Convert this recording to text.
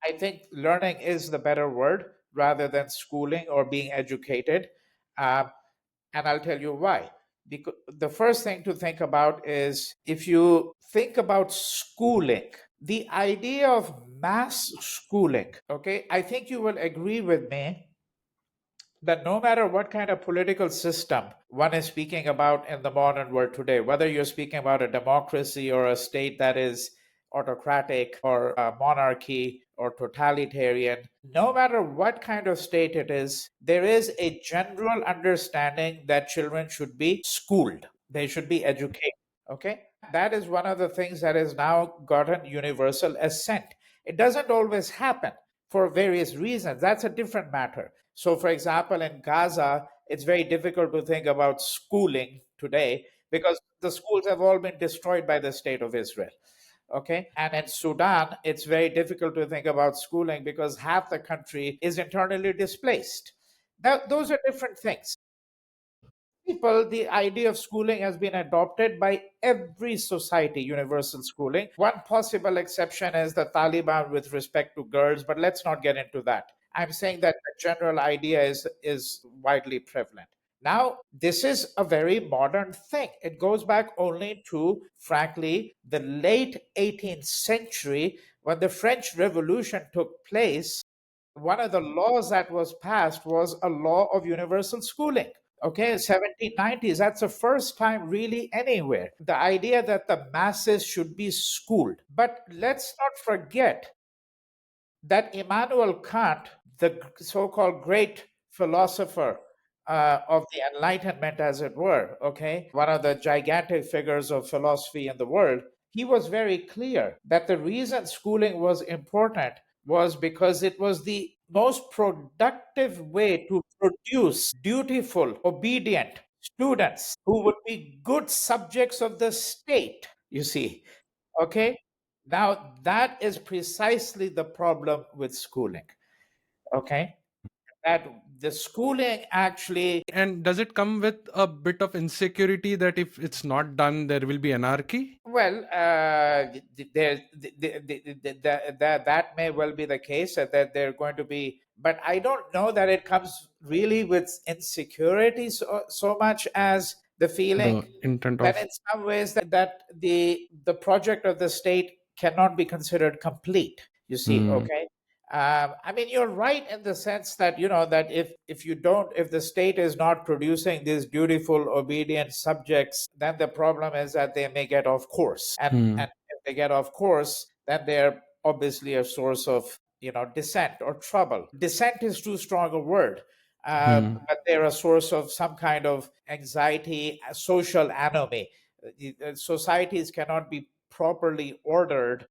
I think learning is the better word rather than schooling or being educated. Um, and I'll tell you why. Because the first thing to think about is if you think about schooling, the idea of mass schooling, okay, I think you will agree with me that no matter what kind of political system one is speaking about in the modern world today, whether you're speaking about a democracy or a state that is autocratic or a monarchy or totalitarian, no matter what kind of state it is, there is a general understanding that children should be schooled, they should be educated. Okay? That is one of the things that has now gotten universal assent. It doesn't always happen for various reasons. That's a different matter. So, for example, in Gaza, it's very difficult to think about schooling today because the schools have all been destroyed by the state of Israel. Okay. And in Sudan, it's very difficult to think about schooling because half the country is internally displaced. Those are different things. People, the idea of schooling has been adopted by every society, universal schooling. One possible exception is the Taliban with respect to girls, but let's not get into that. I'm saying that the general idea is widely prevalent. Now, this is a very modern thing. It goes back only to, frankly, the late 18th century when the French Revolution took place. One of the laws that was passed was a law of universal schooling. Okay, 1790s, that's the first time really anywhere. The idea that the masses should be schooled. But let's not forget that Immanuel Kant, the so called great philosopher of the Enlightenment, as it were, okay, one of the gigantic figures of philosophy in the world, he was very clear that the reason schooling was important was because it was the most productive way to produce dutiful, obedient students who would be good subjects of the state, you see. Okay. Now, that is precisely the problem with schooling. Okay. That the schooling actually, And does it come with a bit of insecurity that if it's not done, there will be anarchy? well, that may well be the case that they're going to be, but I don't know that it comes really with insecurity so much as the feeling The intent that of. in some ways that the project of the state cannot be considered complete, you see. Hmm. Okay. I mean, you're right in the sense that that if the state is not producing these dutiful obedient subjects, then the problem is that they may get off course, and Hmm. if they get off course, then they're obviously a source of dissent or trouble. Dissent is too strong a word, Hmm. but they're a source of some kind of anxiety, social anomie. Societies cannot be properly ordered